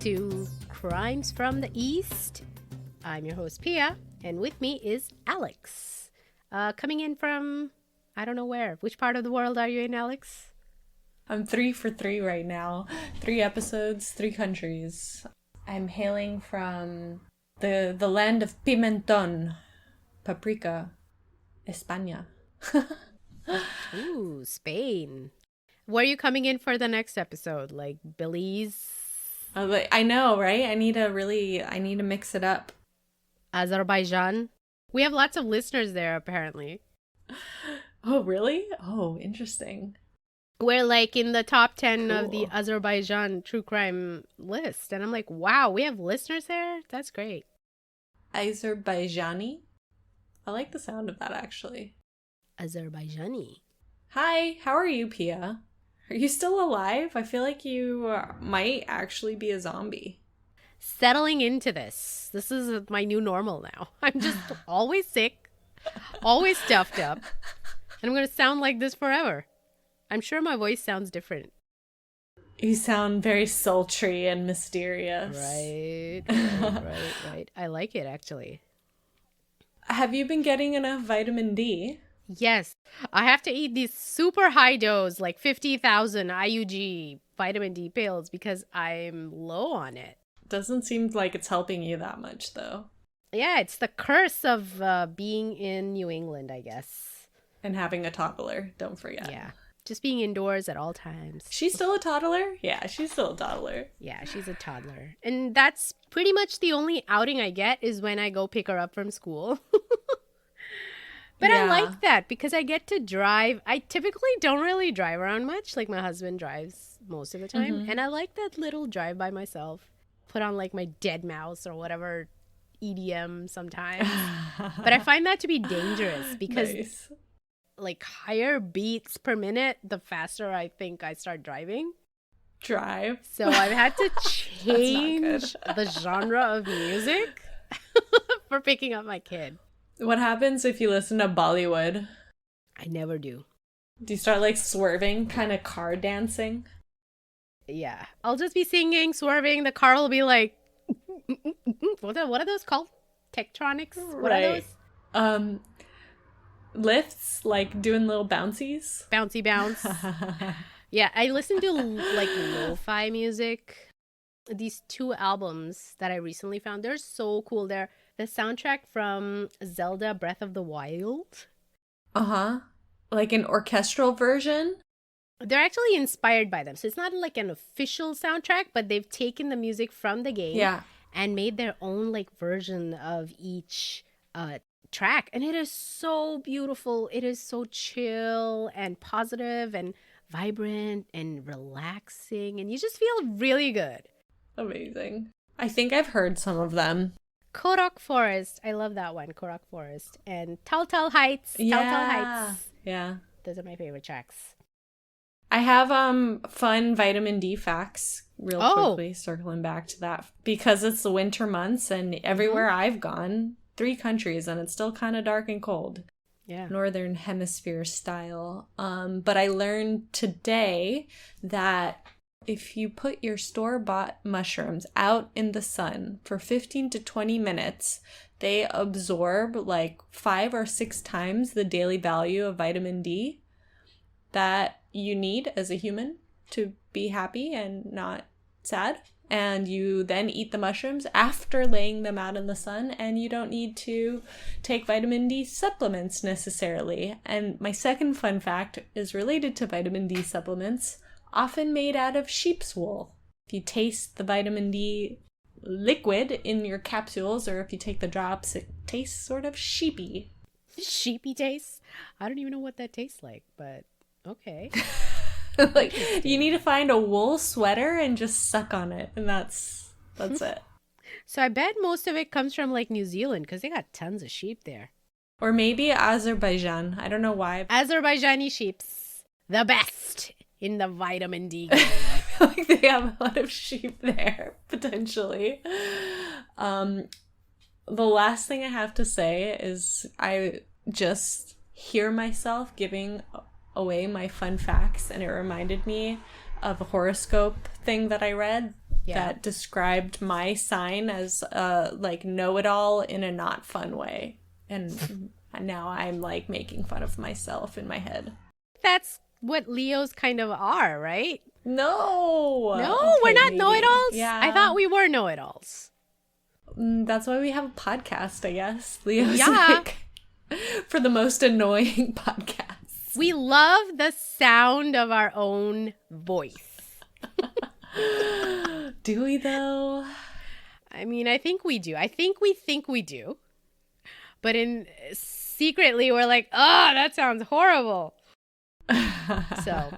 to Crimes from the East. I'm your host, Pia, and with me is Alex. Coming in from, I don't know where. Which part of the world are you in, Alex? I'm 3 for 3 right now. 3 episodes, 3 countries. I'm hailing from the land of pimentón, paprika, España. Ooh, Spain. Where are you coming in for the next episode? Like Belize? I know, right? I need to mix it up. Azerbaijan? We have lots of listeners there, apparently. Oh, really? Oh, interesting. We're like in the top 10 Cool. of the Azerbaijan true crime list. And I'm like, wow, we have listeners there? That's great. Azerbaijani? I like the sound of that, actually. Azerbaijani. Hi, how are you, Pia? Are you still alive? I feel like you might actually be a zombie. Settling into this. This is my new normal now. I'm just always sick, always stuffed up, and I'm going to sound like this forever. I'm sure my voice sounds different. You sound very sultry and mysterious. Right. I like it, actually. Have you been getting enough vitamin D? Yes, I have to eat these super high dose, like 50,000 IUG vitamin D pills because I'm low on it. Doesn't seem like it's helping you that much, though. Yeah, it's the curse of being in New England, I guess. And having a toddler, don't forget. Yeah, just being indoors at all times. She's still a toddler? Yeah, she's still a toddler. Yeah, she's a toddler. And that's pretty much the only outing I get is when I go pick her up from school. But yeah. I like that because I get to drive. I typically don't really drive around much. Like my husband drives most of the time. Mm-hmm. And I like that little drive by myself. Put on like my Dead Mouse or whatever EDM sometimes. But I find that to be dangerous because like higher beats per minute, the faster I think I start driving. Drive. So I've had to change the genre of music for picking up my kid. What happens if you listen to Bollywood? I never do. Do you start like swerving, kind of car dancing? Yeah. I'll just be singing, swerving. The car will be like, what are those called? Tectronics? What are those? Lifts, like doing little bouncies. Bouncy bounce. Yeah, I listen to like lo-fi music. These 2 albums that I recently found, they're so cool. They're the soundtrack from Zelda Breath of the Wild. Like an orchestral version? They're actually inspired by them. So it's not like an official soundtrack, but they've taken the music from the game and made their own like version of each track. And it is so beautiful. It is so chill and positive and vibrant and relaxing. And you just feel really good. Amazing. I think I've heard some of them. Korok Forest. I love that one. Korok Forest. And Tal Tal Heights. Yeah. Tal Tal Heights. Yeah. Those are my favorite tracks. I have fun vitamin D facts real quickly, circling back to that. Because it's the winter months and everywhere I've gone, 3 countries, and it's still kind of dark and cold. Yeah. Northern Hemisphere style. But I learned today that if you put your store-bought mushrooms out in the sun for 15 to 20 minutes, they absorb like 5 or 6 times the daily value of vitamin D that you need as a human to be happy and not sad. And you then eat the mushrooms after laying them out in the sun, and you don't need to take vitamin D supplements necessarily. And my second fun fact is related to vitamin D supplements, often made out of sheep's wool. If you taste the vitamin D liquid in your capsules, or if you take the drops, it tastes sort of sheepy. Sheepy taste? I don't even know what that tastes like, but okay. Like, you need to find a wool sweater and just suck on it, and that's it. So I bet most of it comes from like New Zealand because they got tons of sheep there. Or maybe Azerbaijan. I don't know why. Azerbaijani sheeps, the best in the vitamin D game. Like they have a lot of sheep there, potentially. The last thing I have to say is I just hear myself giving away my fun facts, and it reminded me of a horoscope thing that I read that described my sign as like know-it-all in a not fun way. And now I'm like making fun of myself in my head. That's what Leos kind of are, right? No. No, Okay, we're not maybe. know-it-alls. Yeah. I thought we were know-it-alls. That's why we have a podcast, I guess. Leo's Yeah. like for the most annoying podcasts. We love the sound of our own voice. Do we though? I mean, I think we do. I think we do. But secretly we're like, oh, that sounds horrible. So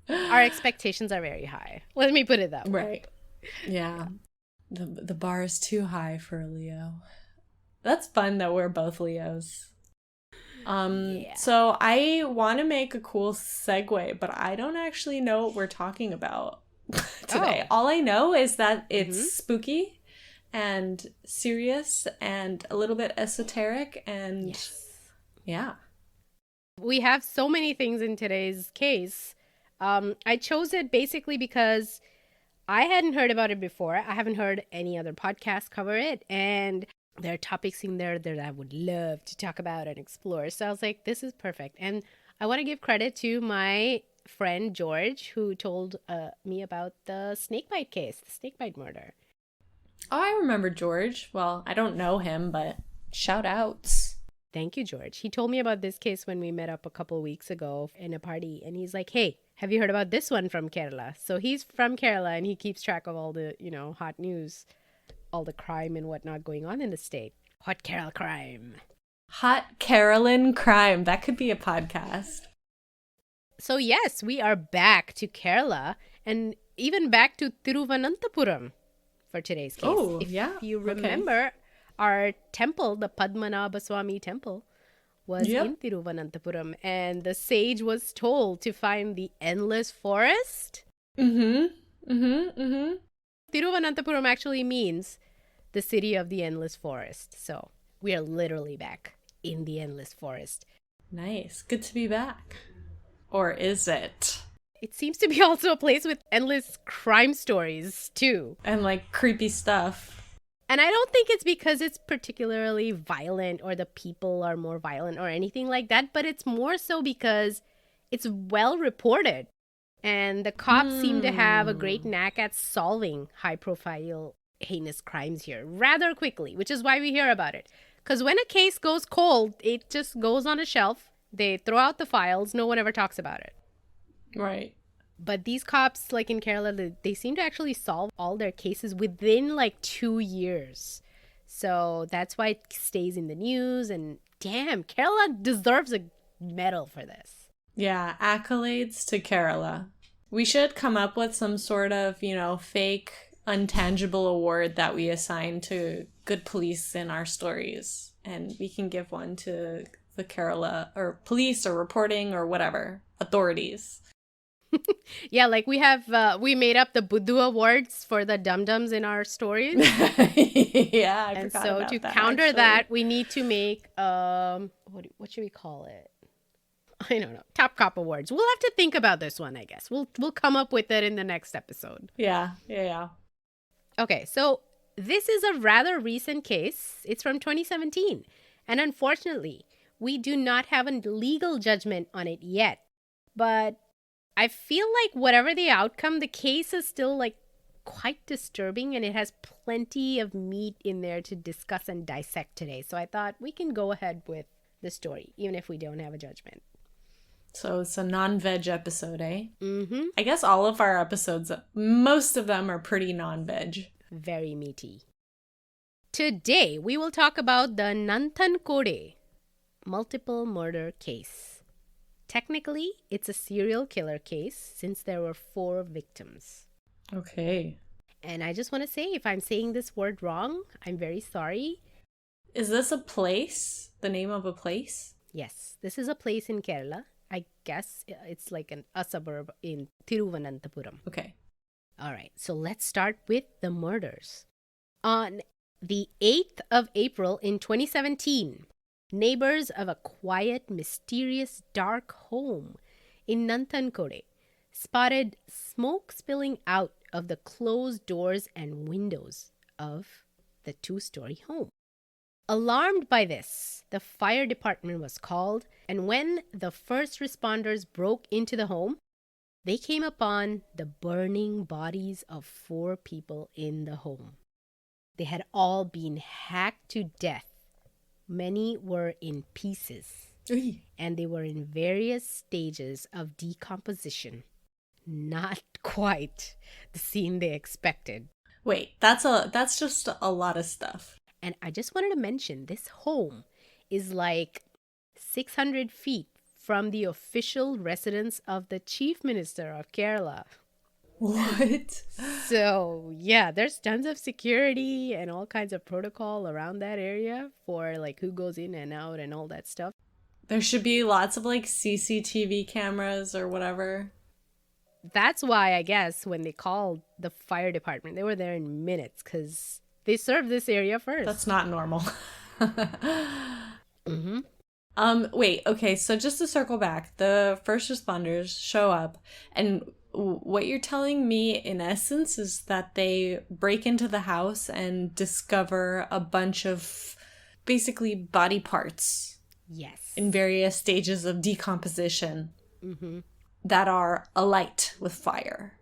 our expectations are very high. Let me put it that way. Right. Yeah. The bar is too high for a Leo. That's fun that we're both Leos. So I want to make a cool segue, but I don't actually know what we're talking about today. All I know is that it's spooky and serious and a little bit esoteric and yeah. We have so many things in today's case. I chose it basically because I hadn't heard about it before. I haven't heard any other podcast cover it. And there are topics in there that I would love to talk about and explore. So I was like, this is perfect. And I want to give credit to my friend George, who told me about the snakebite case, the snakebite murder. Oh, I remember George. Well, I don't know him, but shout outs. Thank you, George. He told me about this case when we met up a couple of weeks ago in a party. And he's like, hey, have you heard about this one from Kerala? So he's from Kerala and he keeps track of all the, hot news, all the crime and whatnot going on in the state. Hot Kerala crime. Hot Carolyn crime. That could be a podcast. So yes, we are back to Kerala and even back to Thiruvananthapuram for today's case. Oh, if yeah. you remember, our temple, the Padmanabha Swami temple, was in Thiruvananthapuram, and the sage was told to find the endless forest. Thiruvananthapuram actually means the city of the endless forest. So we are literally back in the endless forest. Nice. Good to be back. Or is it? It seems to be also a place with endless crime stories, too. And like creepy stuff. And I don't think it's because it's particularly violent or the people are more violent or anything like that, but it's more so because it's well reported. And the cops seem to have a great knack at solving high-profile, heinous crimes here rather quickly, which is why we hear about it. Because when a case goes cold, it just goes on a shelf. They throw out the files. No one ever talks about it. Right. But these cops, like in Kerala, they seem to actually solve all their cases within like 2 years. So that's why it stays in the news. And damn, Kerala deserves a medal for this. Yeah, accolades to Kerala. We should come up with some sort of, fake, untangible award that we assign to good police in our stories. And we can give one to the Kerala or police or reporting or whatever authorities. Yeah, like we made up the Buddhu Awards for the dum-dums in our stories. Yeah, I and forgot so about to that, counter actually. that, we need to make what should we call it? I don't know. Top Cop Awards. We'll have to think about this one, I guess. We'll come up with it in the next episode. Yeah. Okay, so this is a rather recent case. It's from 2017. And unfortunately, we do not have a legal judgment on it yet. But I feel like whatever the outcome, the case is still like quite disturbing and it has plenty of meat in there to discuss and dissect today. So I thought we can go ahead with the story, even if we don't have a judgment. So it's a non-veg episode, eh? Mm-hmm. I guess all of our episodes, most of them are pretty non-veg. Very meaty. Today, we will talk about the Nanthancode multiple murder case. Technically, it's a serial killer case since there were 4 victims. Okay. And I just want to say, if I'm saying this word wrong, I'm very sorry. Is this a place? The name of a place? Yes, this is a place in Kerala. I guess it's like a suburb in Thiruvananthapuram. Okay. All right, so let's start with the murders. On the 8th of April in 2017, neighbors of a quiet, mysterious, dark home in Nanthancode spotted smoke spilling out of the closed doors and windows of the two-story home. Alarmed by this, the fire department was called, and when the first responders broke into the home, they came upon the burning bodies of 4 people in the home. They had all been hacked to death. Many were in pieces, and they were in various stages of decomposition. Not quite the scene they expected. Wait, that's just a lot of stuff. And I just wanted to mention, this home is like 600 feet from the official residence of the Chief Minister of Kerala. What? So, yeah, there's tons of security and all kinds of protocol around that area for like who goes in and out and all that stuff. There should be lots of like CCTV cameras or whatever. That's why I guess when they called the fire department, they were there in minutes because they served this area first. That's not normal. Mm-hmm. Wait, okay, so just to circle back, the first responders show up, and what you're telling me in essence is that they break into the house and discover a bunch of basically body parts. Yes. In various stages of decomposition. Mm-hmm. That are alight with fire.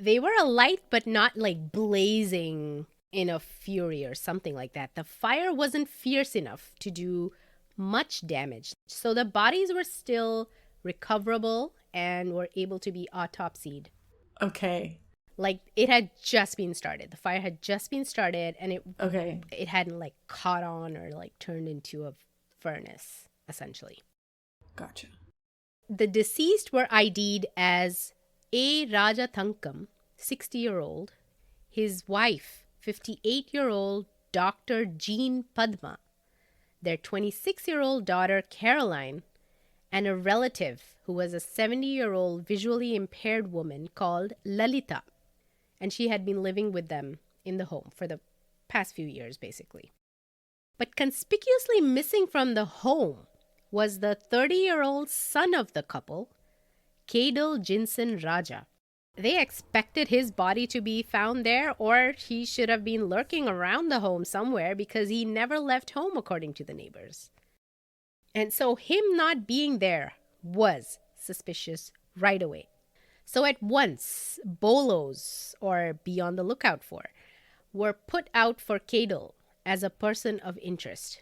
They were alight, but not like blazing in a fury or something like that. The fire wasn't fierce enough to do much damage. So the bodies were still recoverable and were able to be autopsied. Okay. Like it had just been started. The fire had just been started and it hadn't like caught on or like turned into a furnace, essentially. Gotcha. The deceased were ID'd as A. Raja Thankam, 60-year-old, his wife, 58-year-old Dr. Jean Padma, their 26-year-old daughter Caroline, and a relative who was a 70-year-old visually impaired woman called Lalita, and she had been living with them in the home for the past few years, basically. But conspicuously missing from the home was the 30-year-old son of the couple, Cadell Jeanson Raja. They expected his body to be found there, or he should have been lurking around the home somewhere because he never left home, according to the neighbors. And so him not being there was suspicious right away. So at once, bolos, or be on the lookout for, were put out for Cadell as a person of interest.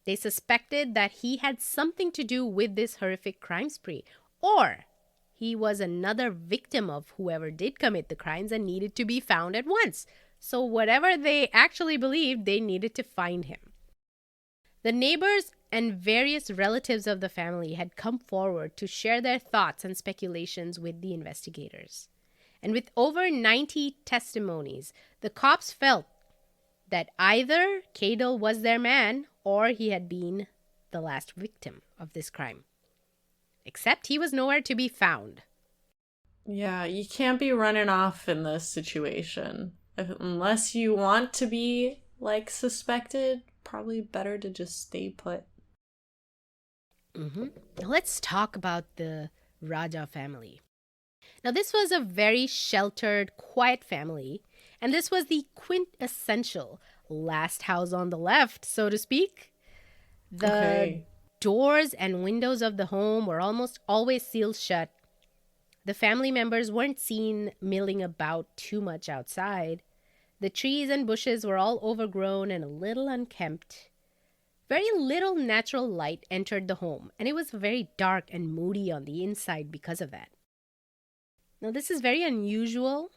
They suspected that he had something to do with this horrific crime spree, or he was another victim of whoever did commit the crimes and needed to be found at once. So whatever they actually believed, they needed to find him. The neighbors and various relatives of the family had come forward to share their thoughts and speculations with the investigators. And with over 90 testimonies, the cops felt that either Cadell was their man or he had been the last victim of this crime. Except he was nowhere to be found. Yeah, you can't be running off in this situation. Unless you want to be, like, suspected, probably better to just stay put. Mm-hmm. Now let's talk about the Raja family. Now this was a very sheltered, quiet family, and this was the quintessential last house on the left, so to speak. The doors and windows of the home were almost always sealed shut. The family members weren't seen milling about too much outside. The trees and bushes were all overgrown and a little unkempt. Very little natural light entered the home, and it was very dark and moody on the inside because of that. Now, this is very unusual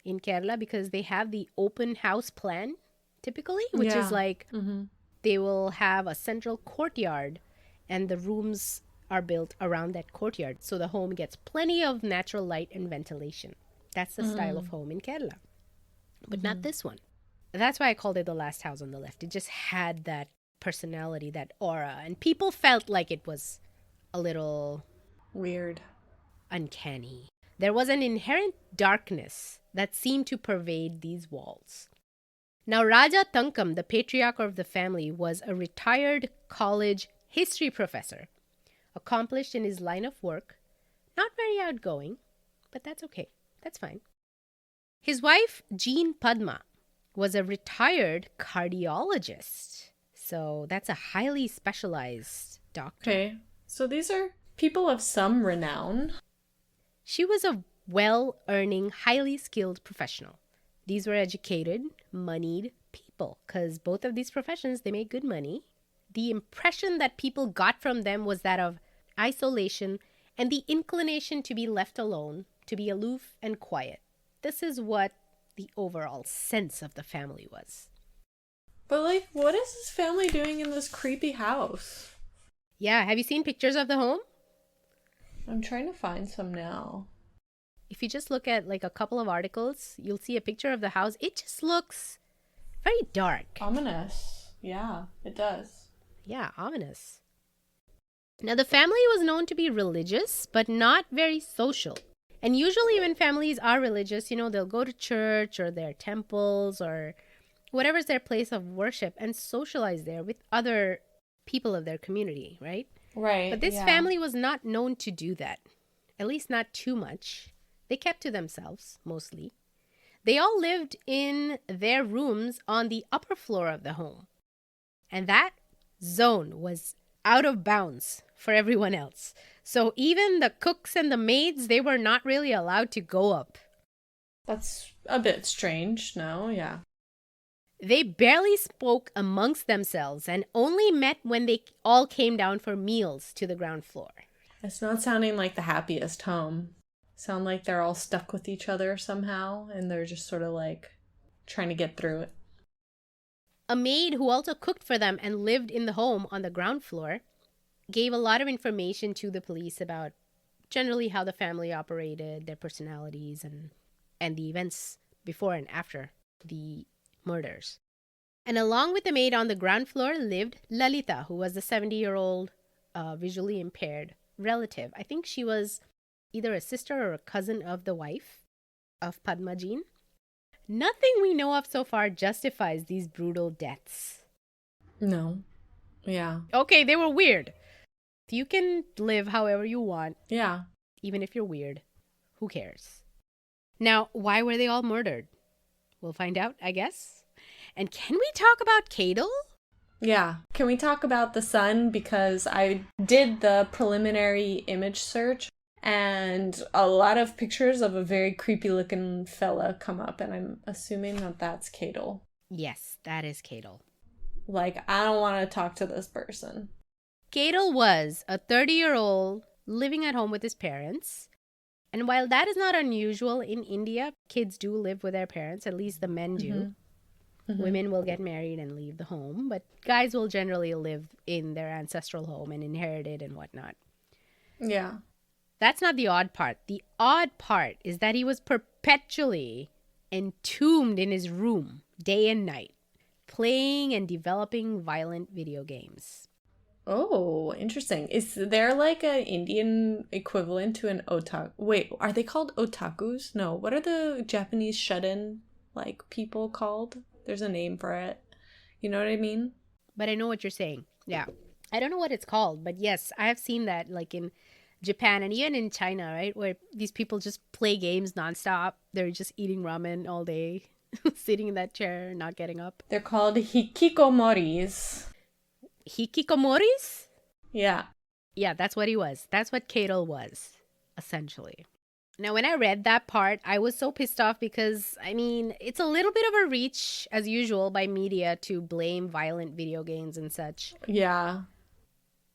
in Kerala because they have the open house plan, typically, which is like they will have a central courtyard and the rooms are built around that courtyard. So the home gets plenty of natural light and ventilation. That's the style of home in Kerala. But not this one. That's why I called it the last house on the left. It just had that personality, that aura. And people felt like it was a little weird, uncanny. There was an inherent darkness that seemed to pervade these walls. Now, Raja Thankam, the patriarch of the family, was a retired college history professor, accomplished in his line of work, not very outgoing, but that's okay. That's fine. His wife, Jean Padma, was a retired cardiologist. So that's a highly specialized doctor. Okay, so these are people of some renown. She was a well-earning, highly skilled professional. These were educated, moneyed people because both of these professions, they make good money. The impression that people got from them was that of isolation and the inclination to be left alone, to be aloof and quiet. This is what the overall sense of the family was. But, like, what is this family doing in this creepy house? Yeah, have you seen pictures of the home? I'm trying to find some now. If you just look at like a couple of articles, you'll see a picture of the house. It just looks very dark. Ominous. Yeah, it does. Yeah, ominous. Now, the family was known to be religious, but not very social. And usually when families are religious, they'll go to church or their temples or whatever's their place of worship and socialize there with other people of their community, right? Right. But this family was not known to do that, at least not too much. They kept to themselves, mostly. They all lived in their rooms on the upper floor of the home. And that zone was out of bounds for everyone else. So even the cooks and the maids, they were not really allowed to go up. That's a bit strange, no? Yeah. They barely spoke amongst themselves and only met when they all came down for meals to the ground floor. It's not sounding like the happiest home. Sound like they're all stuck with each other somehow and they're just sort of like trying to get through it. A maid who also cooked for them and lived in the home on the ground floor gave a lot of information to the police about generally how the family operated, their personalities, and the events before and after the murders. And along with the maid on the ground floor lived Lalita, who was the 70-year-old visually impaired relative. I think she was either a sister or a cousin of the wife of Padma Jean. Nothing we know of so far justifies these brutal deaths. No. Yeah. Okay, they were weird. You can live however you want. Yeah. Even if you're weird. Who cares? Now, why were they all murdered? We'll find out, I guess. And can we talk about Cadell? Yeah. Can we talk about the son? Because I did the preliminary image search and a lot of pictures of a very creepy looking fella come up, and I'm assuming that that's Cadell. Yes, that is Cadell. Like, I don't want to talk to this person. Cadell was a 30-year-old living at home with his parents. And while that is not unusual in India, kids do live with their parents, at least the men do. Mm-hmm. Mm-hmm. Women will get married and leave the home, but guys will generally live in their ancestral home and inherit it and whatnot. Yeah. That's not the odd part. The odd part is that he was perpetually entombed in his room, day and night, playing and developing violent video games. Oh, interesting. Is there like an Indian equivalent to an otaku? Wait, are they called otakus? No, what are the Japanese shut-in like people called? There's a name for it. You know what I mean? But I know what you're saying. Yeah. I don't know what it's called, but yes, I have seen that like in Japan and even in China, right? Where these people just play games nonstop. They're just eating ramen all day, sitting in that chair, not getting up. They're called hikikomoris. Hikikomoris? Yeah. Yeah, that's what he was. That's what Cadell was, essentially. Now, when I read that part, I was so pissed off because, I mean, it's a little bit of a reach, as usual, by media to blame violent video games and such. Yeah.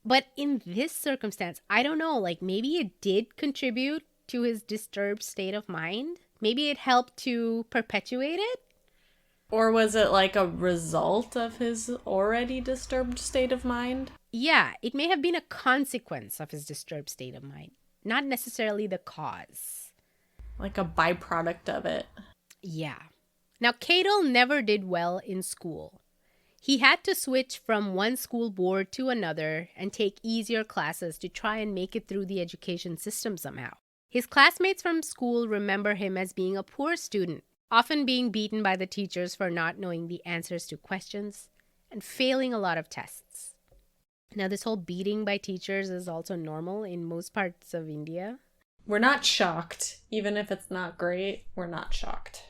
But in this circumstance, I don't know, like maybe it did contribute to his disturbed state of mind. Maybe it helped to perpetuate it. Or was it like a result of his already disturbed state of mind? Yeah, it may have been a consequence of his disturbed state of mind, not necessarily the cause. Like a byproduct of it. Yeah. Now, Cadell never did well in school. He had to switch from one school board to another and take easier classes to try and make it through the education system somehow. His classmates from school remember him as being a poor student, often being beaten by the teachers for not knowing the answers to questions and failing a lot of tests. Now, this whole beating by teachers is also normal in most parts of India. We're not shocked. Even if it's not great, we're not shocked.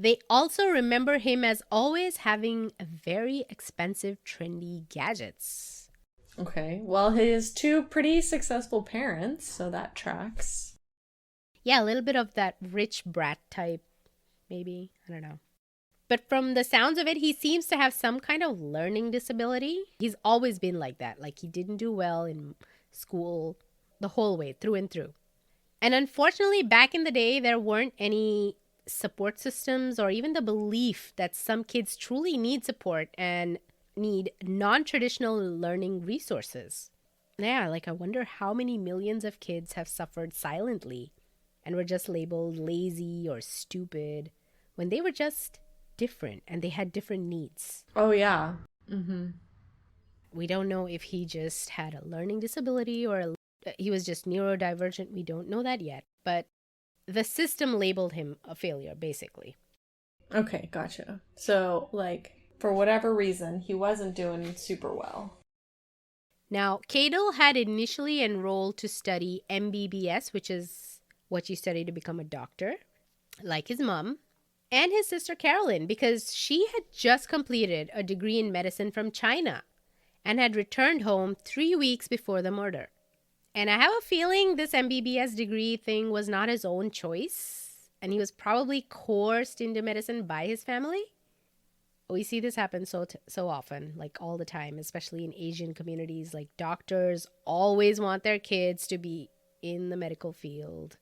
They also remember him as always having very expensive, trendy gadgets. Okay. Well, his two pretty successful parents, so that tracks. Yeah, a little bit of that rich brat type, maybe. I don't know. But from the sounds of it, he seems to have some kind of learning disability. He's always been like that. Like, he didn't do well in school the whole way, through and through. And unfortunately, back in the day, there weren't any support systems or even the belief that some kids truly need support and need non-traditional learning resources. Yeah, like I wonder how many millions of kids have suffered silently and were just labeled lazy or stupid when they were just different and they had different needs. Oh, yeah. Mm-hmm. We don't know if he just had a learning disability or he was just neurodivergent. We don't know that yet. But the system labeled him a failure, basically. Okay, gotcha. So, like, for whatever reason, he wasn't doing super well. Now, Cadell had initially enrolled to study MBBS, which is what you study to become a doctor, like his mom, and his sister Carolyn, because she had just completed a degree in medicine from China and had returned home 3 weeks before the murder. And I have a feeling this MBBS degree thing was not his own choice, and he was probably coerced into medicine by his family. We see this happen so often, like all the time, especially in Asian communities. Like, doctors always want their kids to be in the medical field.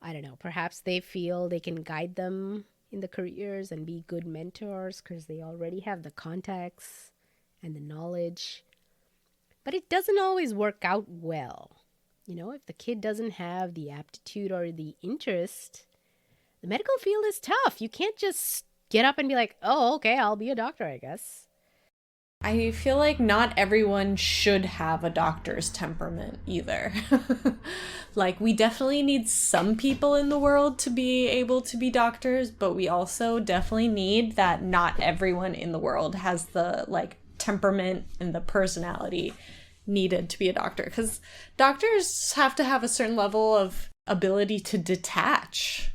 I don't know, perhaps they feel they can guide them in the careers and be good mentors because they already have the contacts and the knowledge. But it doesn't always work out well. You know, if the kid doesn't have the aptitude or the interest, the medical field is tough. You can't just get up and be like, oh, okay, I'll be a doctor, I guess. I feel like not everyone should have a doctor's temperament either. Like, we definitely need some people in the world to be able to be doctors, but we also definitely need that not everyone in the world has the, like, temperament and the personality needed to be a doctor. Because doctors have to have a certain level of ability to detach.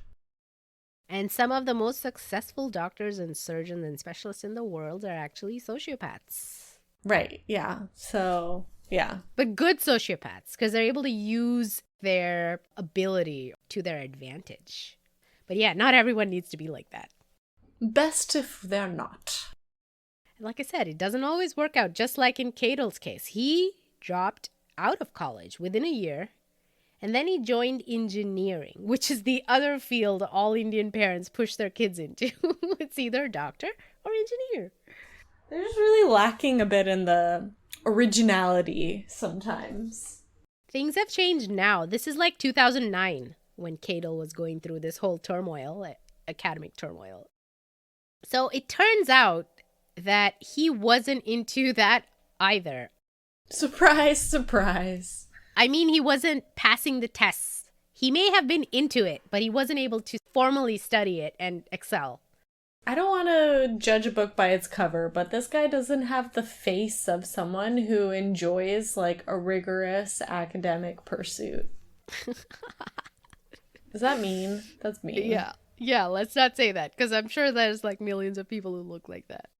And some of the most successful doctors and surgeons and specialists in the world are actually sociopaths. Right, yeah. So, yeah. But good sociopaths, because they're able to use their ability to their advantage. But yeah, not everyone needs to be like that. Best if they're not. Like I said, it doesn't always work out, just like in Cadell's case. He dropped out of college within a year. And then he joined engineering, which is the other field all Indian parents push their kids into. It's either doctor or engineer. They're just really lacking a bit in the originality sometimes. Things have changed now. This is like 2009 when Cadell was going through this whole turmoil, academic turmoil. So it turns out that he wasn't into that either. Surprise, surprise. I mean, he wasn't passing the tests. He may have been into it, but he wasn't able to formally study it and excel. I don't want to judge a book by its cover, but this guy doesn't have the face of someone who enjoys, like, a rigorous academic pursuit. Does that mean? That's mean. Yeah, let's not say that, because I'm sure there's, like, millions of people who look like that.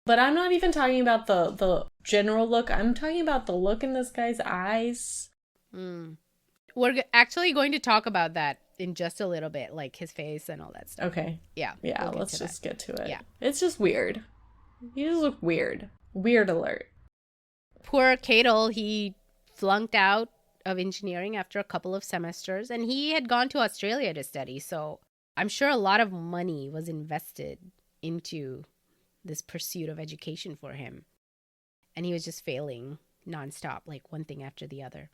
But I'm not even talking about the general look. I'm talking about the look in this guy's eyes. We're actually going to talk about that in just a little bit, like his face and all that stuff. Okay. Yeah, let's just get to it. Yeah. It's just weird. You just look weird. Weird alert. Poor Cadell, he flunked out of engineering after a couple of semesters, and he had gone to Australia to study, so I'm sure a lot of money was invested into this pursuit of education for him. And he was just failing nonstop, like one thing after the other.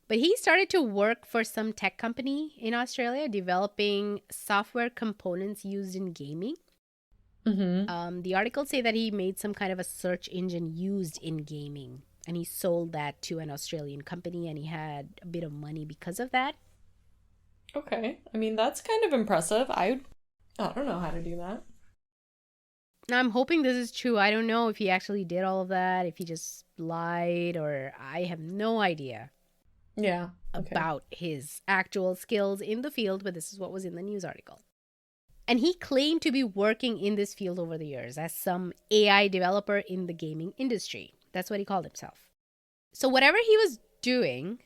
But he started to work for some tech company in Australia, developing software components used in gaming. Mm-hmm. The articles say that he made some kind of a search engine used in gaming, and he sold that to an Australian company, and he had a bit of money because of that. Okay. I mean, that's kind of impressive. I don't know how to do that. Now, I'm hoping this is true. I don't know if he actually did all of that, if he just lied, or I have no idea. Yeah. Okay. About his actual skills in the field, but this is what was in the news article. And he claimed to be working in this field over the years as some AI developer in the gaming industry. That's what he called himself. So whatever he was doing,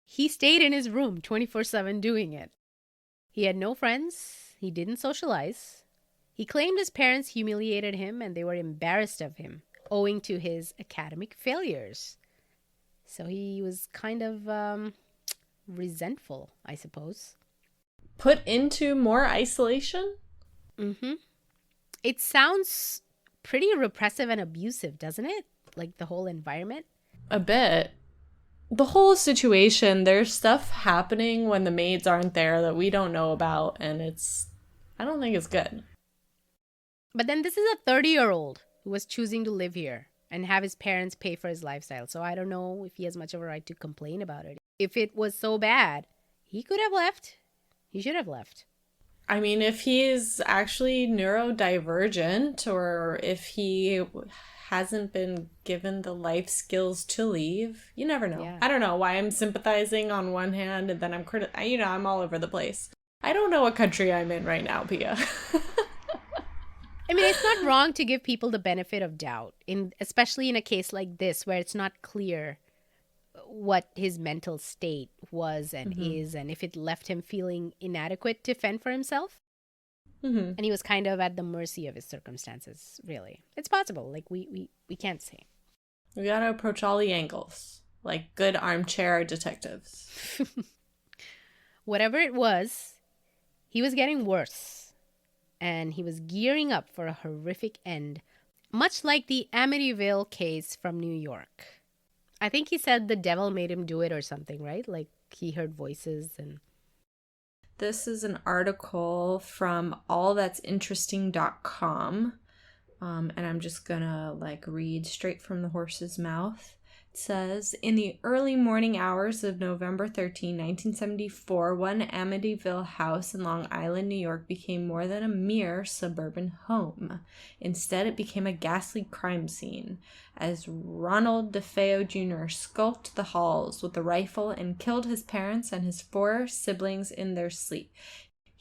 he stayed in his room 24/7 doing it. He had no friends. He didn't socialize. He claimed his parents humiliated him and they were embarrassed of him, owing to his academic failures. So he was kind of resentful, I suppose. Put into more isolation? Mm-hmm. It sounds pretty repressive and abusive, doesn't it? Like the whole environment. A bit. The whole situation, there's stuff happening when the maids aren't there that we don't know about, and I don't think it's good. But then this is a 30-year-old who was choosing to live here and have his parents pay for his lifestyle. So I don't know if he has much of a right to complain about it. If it was so bad, he could have left. He should have left. I mean, if he's actually neurodivergent or if he hasn't been given the life skills to leave, you never know. Yeah. I don't know why I'm sympathizing on one hand and then I'm all over the place. I don't know what country I'm in right now, Pia. I mean, it's not wrong to give people the benefit of doubt, especially in a case like this where it's not clear what his mental state was and is, and if it left him feeling inadequate to fend for himself. Mm-hmm. And he was kind of at the mercy of his circumstances, really. It's possible. Like, we can't say. We gotta approach all the angles, like good armchair detectives. Whatever it was, he was getting worse. And he was gearing up for a horrific end, much like the Amityville case from New York. I think he said the devil made him do it or something, right? Like he heard voices and... This is an article from allthat'sinteresting.com. And I'm just gonna read straight from the horse's mouth. It says, in the early morning hours of November 13, 1974, one Amityville house in Long Island, New York became more than a mere suburban home. Instead, it became a ghastly crime scene as Ronald DeFeo Jr. skulked the halls with a rifle and killed his parents and his 4 siblings in their sleep.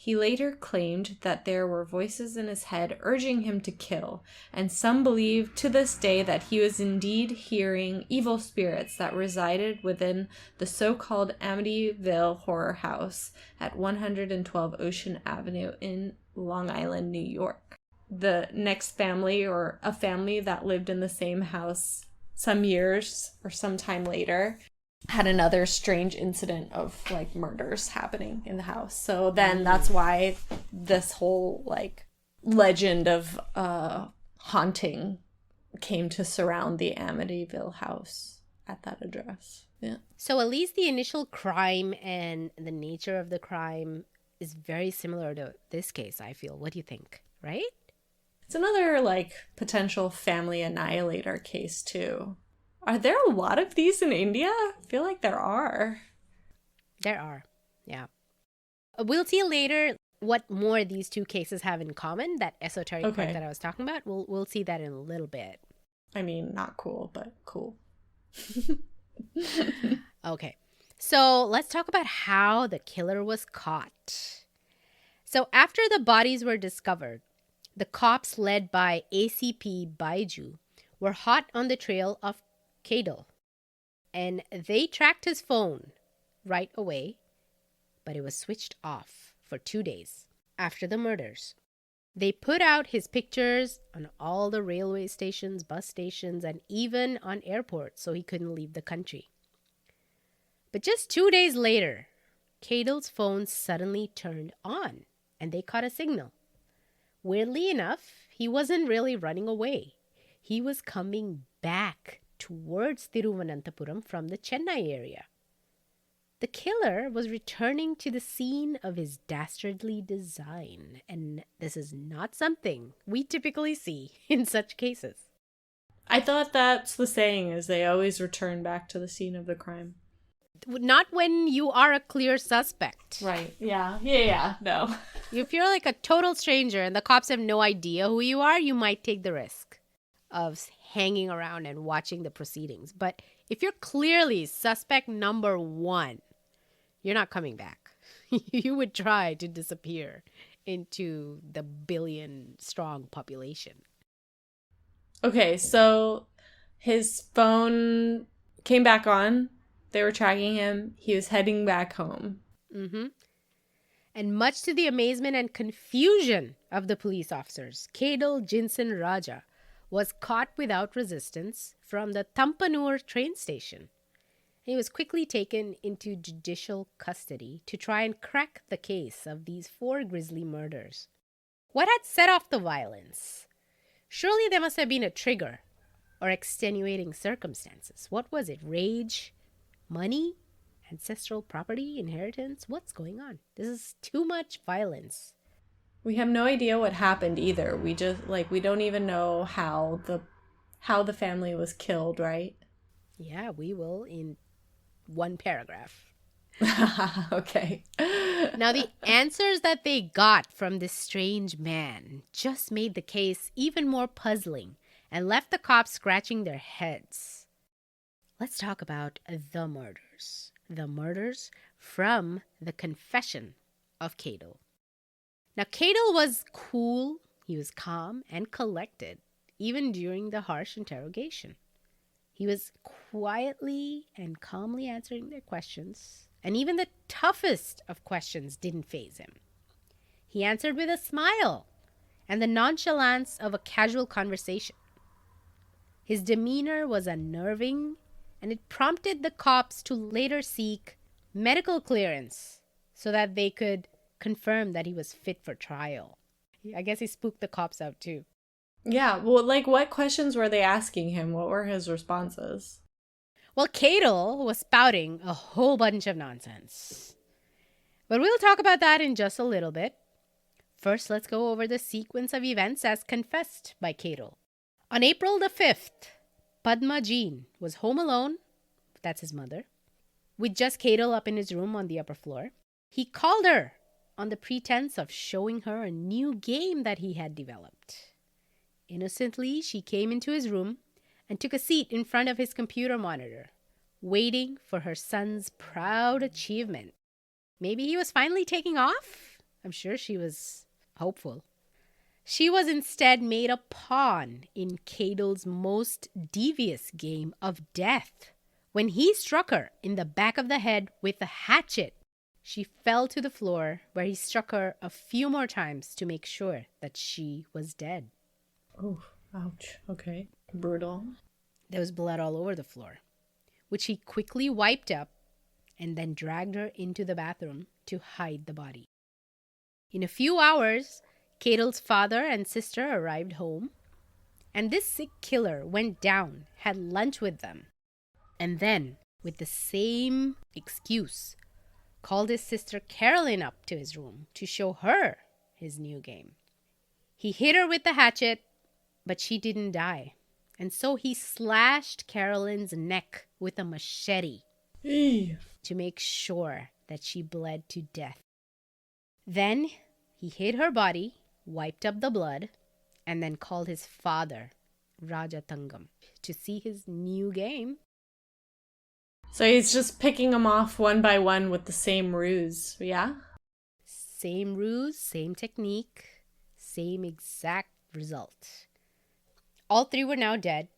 He later claimed that there were voices in his head urging him to kill, and some believe to this day that he was indeed hearing evil spirits that resided within the so-called Amityville Horror House at 112 Ocean Avenue in Long Island, New York. The next family, or a family that lived in the same house some years or some time later, had another strange incident of murders happening in the house. So then that's why this whole legend of haunting came to surround the Amityville house at that address. Yeah. So at least the initial crime and the nature of the crime is very similar to this case, I feel. What do you think? Right? It's another potential family annihilator case too. Are there a lot of these in India? I feel like there are. There are, yeah. We'll see later what more these two cases have in common, that esoteric part that I was talking about. We'll see that in a little bit. I mean, not cool, but cool. Okay, so let's talk about how the killer was caught. So after the bodies were discovered, the cops led by ACP Baiju were hot on the trail of Cadell, and they tracked his phone right away, but it was switched off for 2 days after the murders. They put out his pictures on all the railway stations, bus stations, and even on airports so he couldn't leave the country. But just 2 days later, Cadell's phone suddenly turned on, and they caught a signal. Weirdly enough, he wasn't really running away. He was coming back towards Thiruvananthapuram from the Chennai area. The killer was returning to the scene of his dastardly design, and this is not something we typically see in such cases. I thought that's the saying, is they always return back to the scene of the crime. Not when you are a clear suspect. Right, yeah, no. If you're a total stranger and the cops have no idea who you are, you might take the risk of hanging around and watching the proceedings. But if you're clearly suspect number 1, you're not coming back. You would try to disappear into the billion-strong population. Okay, so his phone came back on. They were tracking him. He was heading back home. Mm-hmm. And much to the amazement and confusion of the police officers, Cadell Jeanson Raja was caught without resistance from the Tampanur train station. He was quickly taken into judicial custody to try and crack the case of these 4 grisly murders. What had set off the violence? Surely there must have been a trigger or extenuating circumstances. What was it? Rage? Money? Ancestral property? Inheritance? What's going on? This is too much violence. We have no idea what happened either. We just, we don't even know how the family was killed, right? Yeah, we will in one paragraph. Okay. Now, the answers that they got from this strange man just made the case even more puzzling and left the cops scratching their heads. Let's talk about the murders. The murders from the confession of Cadell. Now, Cadell was cool, he was calm and collected, even during the harsh interrogation. He was quietly and calmly answering their questions, and even the toughest of questions didn't faze him. He answered with a smile and the nonchalance of a casual conversation. His demeanor was unnerving, and it prompted the cops to later seek medical clearance so that they could confirm that he was fit for trial. I guess he spooked the cops out too. Yeah, well, what questions were they asking him? What were his responses? Well, Cadell was spouting a whole bunch of nonsense. But we'll talk about that in just a little bit. First, let's go over the sequence of events as confessed by Cadell. On April the 5th, Padma Jean was home alone, that's his mother, with just Cadell up in his room on the upper floor. He called her on the pretense of showing her a new game that he had developed. Innocently, she came into his room and took a seat in front of his computer monitor, waiting for her son's proud achievement. Maybe he was finally taking off? I'm sure she was hopeful. She was instead made a pawn in Cadell's most devious game of death. When he struck her in the back of the head with a hatchet, she fell to the floor, where he struck her a few more times to make sure that she was dead. Oh, ouch. Okay. Brutal. There was blood all over the floor, which he quickly wiped up and then dragged her into the bathroom to hide the body. In a few hours, Cadell's father and sister arrived home, and this sick killer went down, had lunch with them, and then, with the same excuse, called his sister Carolyn up to his room to show her his new game. He hit her with the hatchet, but she didn't die, and so he slashed Carolyn's neck with a machete to make sure that she bled to death. Then he hid her body, wiped up the blood, and then called his father, Raja Tangam, to see his new game. So he's just picking them off one by one with the same ruse, yeah? Same ruse, same technique, same exact result. All 3 were now dead.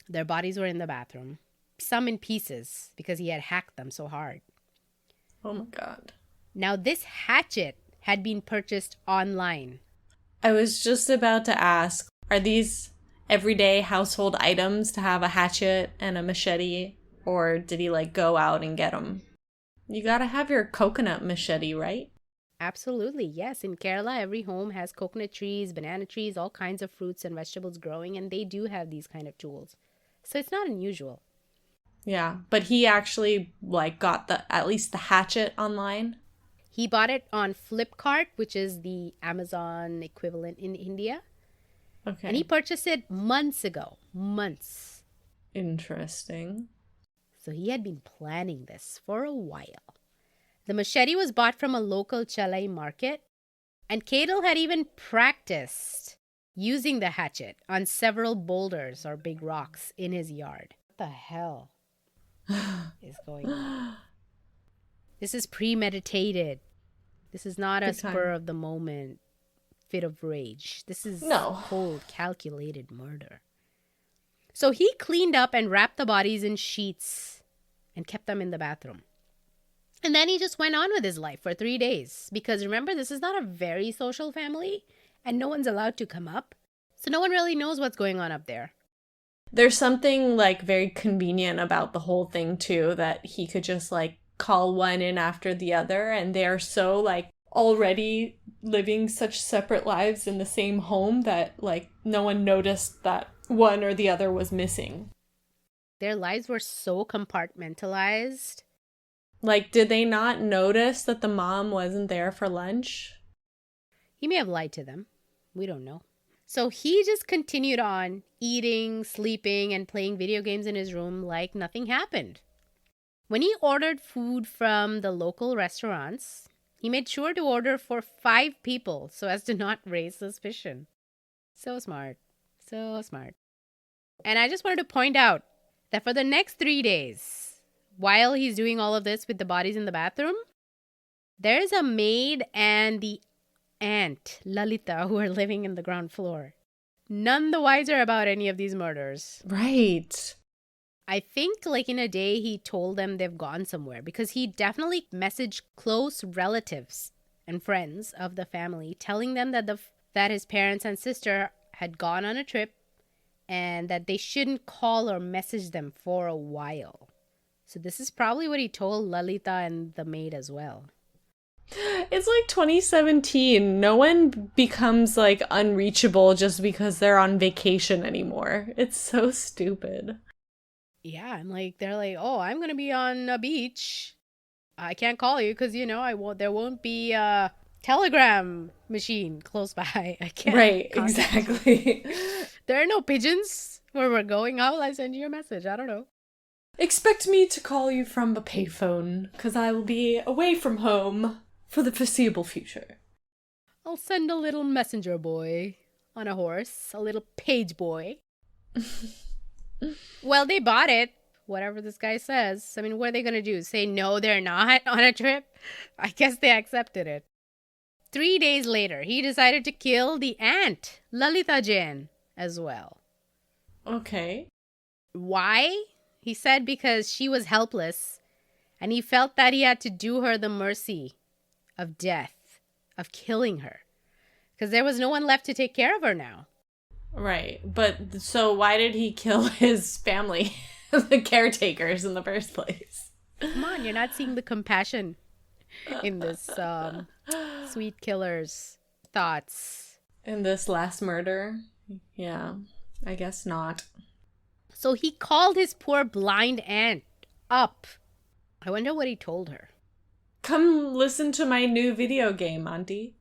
Their bodies were in the bathroom, some in pieces because he had hacked them so hard. Oh my God. Now, this hatchet had been purchased online. I was just about to ask, are these everyday household items to have a hatchet and a machete, or did he go out and get them? You gotta have your coconut machete, right? Absolutely, yes. In Kerala, every home has coconut trees, banana trees, all kinds of fruits and vegetables growing, and they do have these kind of tools. So it's not unusual. Yeah, but he actually got at least the hatchet online. He bought it on Flipkart, which is the Amazon equivalent in India. Okay. And he purchased it months ago. Months. Interesting. So he had been planning this for a while. The machete was bought from a local Chalai market, and Cadell had even practiced using the hatchet on several boulders or big rocks in his yard. What the hell is going on? This is premeditated. This is not a Big spur time. of the moment fit of rage. This is No. cold, calculated murder. So he cleaned up and wrapped the bodies in sheets and kept them in the bathroom. And then he just went on with his life for 3 days. Because remember, this is not a very social family and no one's allowed to come up. So no one really knows what's going on up there. There's something like very convenient about the whole thing too, that he could just like call one in after the other, and they are so like already living such separate lives in the same home that like no one noticed that one or the other was missing. Their lives were so compartmentalized. Like, did they not notice that the mom wasn't there for lunch? He may have lied to them. We don't know. So he just continued on eating, sleeping, and playing video games in his room like nothing happened. When he ordered food from the local restaurants, he made sure to order for 5 people so as to not raise suspicion. So smart. So smart. And I just wanted to point out that for the next 3 days, while he's doing all of this with the bodies in the bathroom, there's a maid and the aunt, Lalita, who are living in the ground floor. None the wiser about any of these murders. Right. I think like in a day he told them they've gone somewhere, because he definitely messaged close relatives and friends of the family telling them that his parents and sister had gone on a trip and that they shouldn't call or message them for a while. So this is probably what he told Lalita and the maid as well. It's like 2017. No one becomes like unreachable just because they're on vacation anymore. It's so stupid. Yeah, I'm like, they're like, oh, I'm going to be on a beach. I can't call you because, there won't be a telegram machine close by. I can't. Right, contact you. exactly. There are no pigeons where we're going. How will I send you a message? I don't know. Expect me to call you from a payphone, because I will be away from home for the foreseeable future. I'll send a little messenger boy on a horse, a little page boy. Well, they bought it, whatever this guy says. I mean, what are they going to do? Say no, they're not on a trip? I guess they accepted it. 3 days later, he decided to kill the aunt, Lalita Jain, as well. Okay. Why? He said because she was helpless, and he felt that he had to do her the mercy of death, of killing her, because there was no one left to take care of her now. Right. But so why did he kill his family, the caretakers, in the first place? Come on, you're not seeing the compassion in this sweet killer's thoughts. In this last murder? Yeah, I guess not. So he called his poor blind aunt up. I wonder what he told her. Come listen to my new video game, Auntie.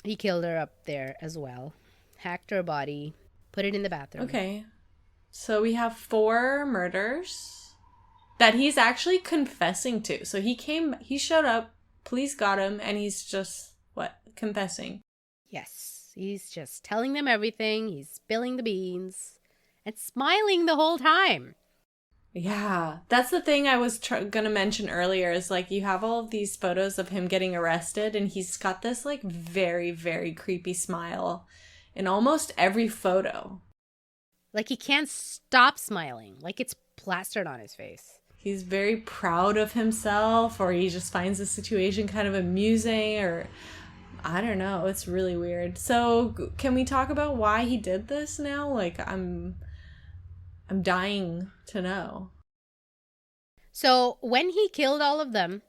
He killed her up there as well. Hacked her body. Put it in the bathroom. Okay. So we have 4 murders that he's actually confessing to. So he showed up, police got him, and he's just, confessing. Yes. He's just telling them everything. He's spilling the beans. And smiling the whole time. Yeah, that's the thing I was gonna mention earlier, is like you have all of these photos of him getting arrested, and he's got this like very, very creepy smile in almost every photo. Like he can't stop smiling. Like it's plastered on his face. He's very proud of himself, or he just finds the situation kind of amusing, or I don't know. It's really weird. So can we talk about why he did this now? Like I'm dying to know. So when he killed all of them,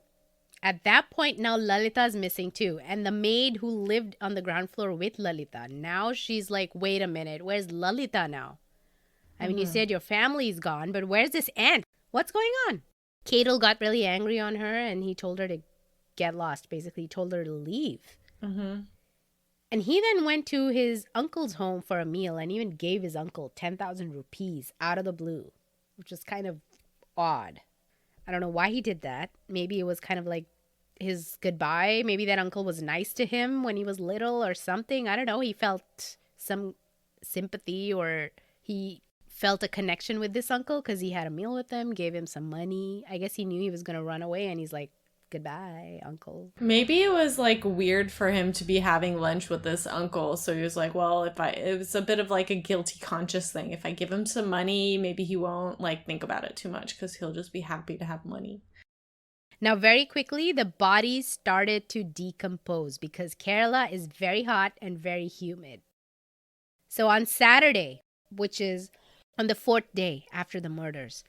at that point now Lalita's missing too. And the maid who lived on the ground floor with Lalita, now she's like, wait a minute, where's Lalita now? I mean, you said your family's gone, but where's this aunt? What's going on? Cadell got really angry on her and he told her to get lost. Basically, he told her to leave. Mm-hmm. And he then went to his uncle's home for a meal and even gave his uncle 10,000 rupees out of the blue, which was kind of odd. I don't know why he did that. Maybe it was kind of like his goodbye. Maybe that uncle was nice to him when he was little or something. I don't know. He felt some sympathy, or he felt a connection with this uncle because he had a meal with him, gave him some money. I guess he knew he was going to run away and he's like, Goodbye, uncle. Maybe it was like weird for him to be having lunch with this uncle. So he was like, well, it was a bit of like a guilty conscious thing. If I give him some money, maybe he won't like think about it too much because he'll just be happy to have money. Now, very quickly, the bodies started to decompose because Kerala is very hot and very humid. So on Saturday, which is on the 4th day after the murders,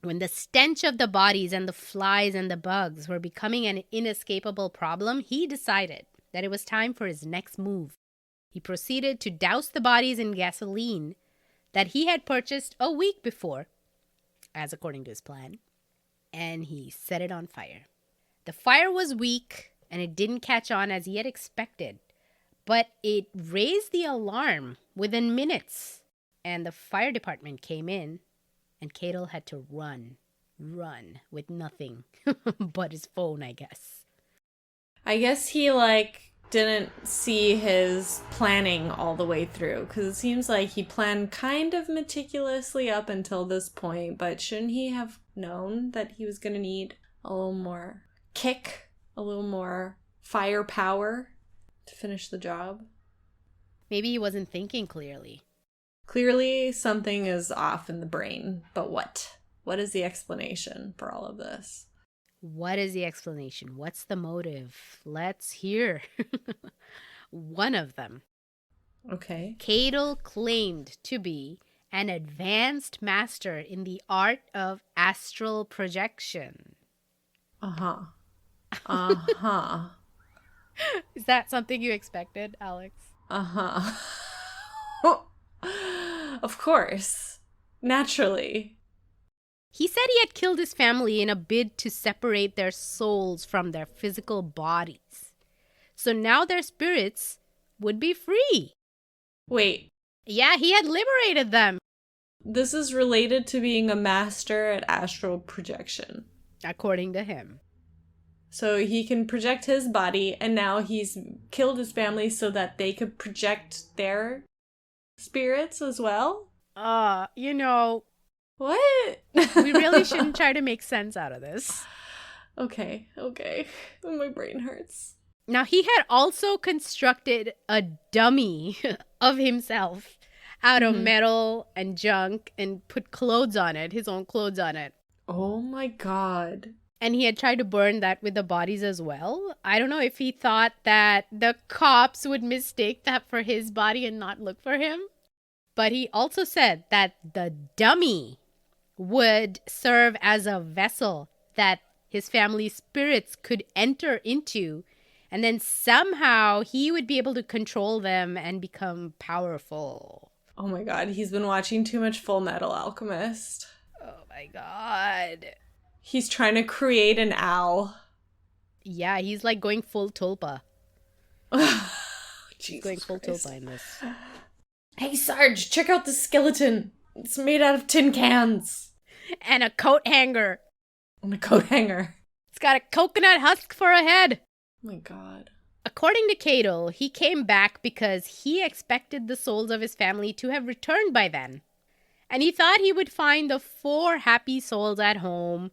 when the stench of the bodies and the flies and the bugs were becoming an inescapable problem, he decided that it was time for his next move. He proceeded to douse the bodies in gasoline that he had purchased a week before, as according to his plan, and he set it on fire. The fire was weak and it didn't catch on as he had expected, but it raised the alarm within minutes, and the fire department came in, and Cadell had to run with nothing but his phone, I guess. I guess he like didn't see his planning all the way through, because it seems like he planned kind of meticulously up until this point, but shouldn't he have known that he was going to need a little more kick, a little more firepower to finish the job? Maybe he wasn't thinking clearly. Clearly something is off in the brain, but what? What is the explanation for all of this? What is the explanation? What's the motive? Let's hear one of them. Okay. Cadell claimed to be an advanced master in the art of astral projection. Uh-huh. Uh-huh. Is that something you expected, Alex? Uh-huh. Of course. Naturally. He said he had killed his family in a bid to separate their souls from their physical bodies. So now their spirits would be free. Wait. Yeah, he had liberated them. This is related to being a master at astral projection. According to him. So he can project his body, and now he's killed his family so that they could project their spirits as well? What? We really shouldn't try to make sense out of this. Okay. My brain hurts. Now, he had also constructed a dummy of himself out of metal and junk and put clothes on it, his own clothes on it. Oh my god. And he had tried to burn that with the bodies as well. I don't know if he thought that the cops would mistake that for his body and not look for him. But he also said that the dummy would serve as a vessel that his family's spirits could enter into, and then somehow he would be able to control them and become powerful. Oh my god, he's been watching too much Full Metal Alchemist. Oh my god. He's trying to create an owl. Yeah, he's like going full tulpa. He's going full tulpa in this. Hey Sarge, check out the skeleton. It's made out of tin cans. And a coat hanger. And a coat hanger. It's got a coconut husk for a head. Oh my god. According to Cadell, he came back because he expected the souls of his family to have returned by then. And he thought he would find the 4 happy souls at home,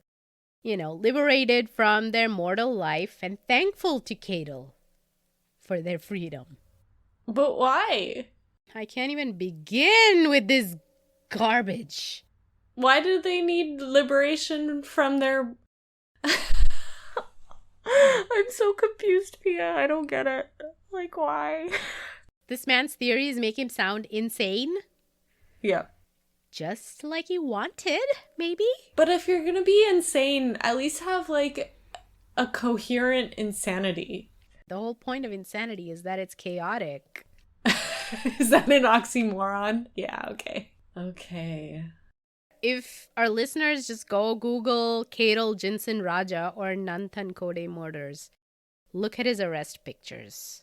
liberated from their mortal life and thankful to Cadell for their freedom. But why? I can't even begin with this garbage. Why do they need liberation from their... I'm so confused, Pia. I don't get it. Like, why? This man's theories make him sound insane. Yeah. Just like he wanted, maybe? But if you're gonna be insane, at least have, like, a coherent insanity. The whole point of insanity is that it's chaotic. Is that an oxymoron? Yeah, okay. Okay. If our listeners just go Google Cadell Jeanson Raja or Nanthancode murders, look at his arrest pictures.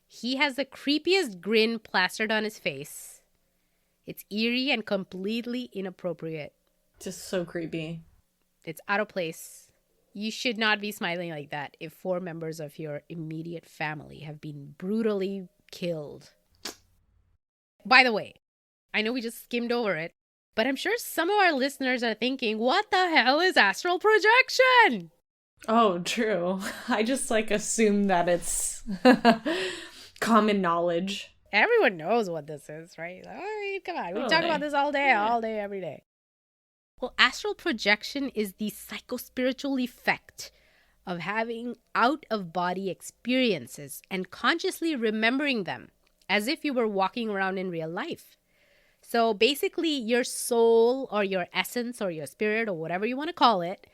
He has the creepiest grin plastered on his face. It's eerie and completely inappropriate. Just so creepy. It's out of place. You should not be smiling like that if 4 members of your immediate family have been brutally killed. By the way, I know we just skimmed over it, but I'm sure some of our listeners are thinking, what the hell is astral projection? Oh, true. I just like assume that it's common knowledge. Everyone knows what this is, right? All right, come on. We talk about this all day, every day. Well, astral projection is the psychospiritual effect of having out-of-body experiences and consciously remembering them as if you were walking around in real life. So basically, your soul or your essence or your spirit or whatever you want to call it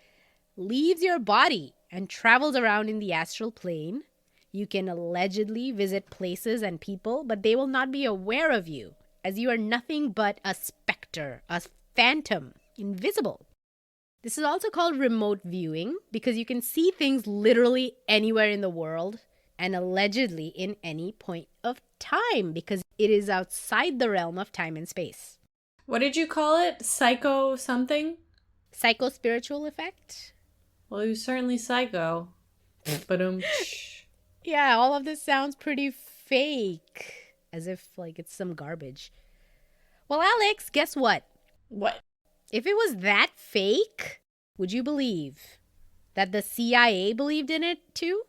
leaves your body and travels around in the astral plane. You can allegedly visit places and people, but they will not be aware of you, as you are nothing but a specter, a phantom, invisible. This is also called remote viewing because you can see things literally anywhere in the world and allegedly in any point of time because it is outside the realm of time and space. What did you call it? Psycho something? Psycho-spiritual effect? Well, he was certainly psycho. But Yeah, all of this sounds pretty fake. As if, like, it's some garbage. Well, Alex, guess what? What? If it was that fake, would you believe that the CIA believed in it too?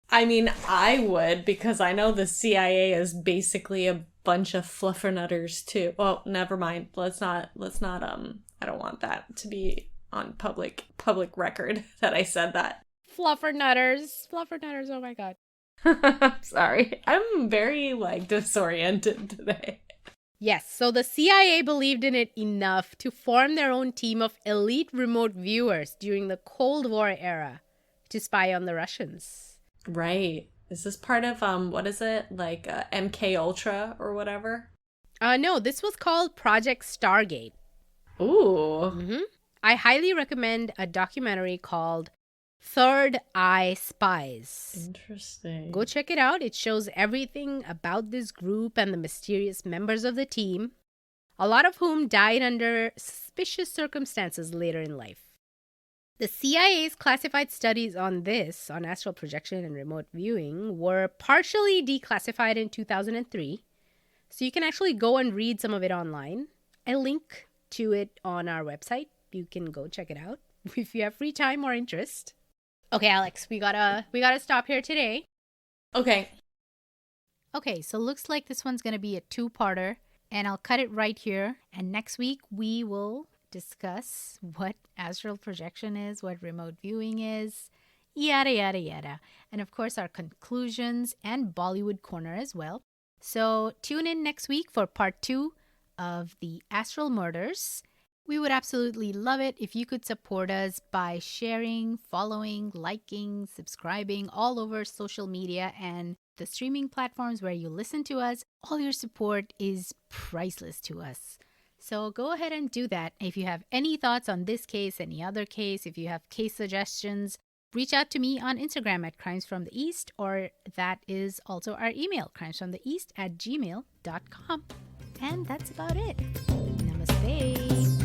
I mean, I would, because I know the CIA is basically a bunch of fluffernutters too. Well, never mind. Let's not, I don't want that to be on public record that I said that. Fluffernutters, oh my God. Sorry. I'm very, disoriented today. Yes, so the CIA believed in it enough to form their own team of elite remote viewers during the Cold War era to spy on the Russians. Right. Is this part of, what is it? MK Ultra or whatever? No, this was called Project Stargate. Ooh. Mm-hmm. I highly recommend a documentary called Third Eye Spies. Interesting. Go check it out. It shows everything about this group and the mysterious members of the team, a lot of whom died under suspicious circumstances later in life. The CIA's classified studies on astral projection and remote viewing, were partially declassified in 2003. So you can actually go and read some of it online. I link to it on our website. You can go check it out if you have free time or interest. Okay, Alex, we gotta stop here today. Okay, so looks like this one's gonna be a two-parter, and I'll cut it right here. And next week we will discuss what astral projection is, what remote viewing is, yada yada yada, and of course our conclusions and Bollywood corner as well. So tune in next week for part 2 of the Astral Murders. We would absolutely love it if you could support us by sharing, following, liking, subscribing all over social media and the streaming platforms where you listen to us. All your support is priceless to us. So go ahead and do that. If you have any thoughts on this case, any other case, if you have case suggestions, reach out to me on Instagram at Crimes from the East, or that is also our email, crimesfromtheeast@gmail.com. And that's about it. Namaste.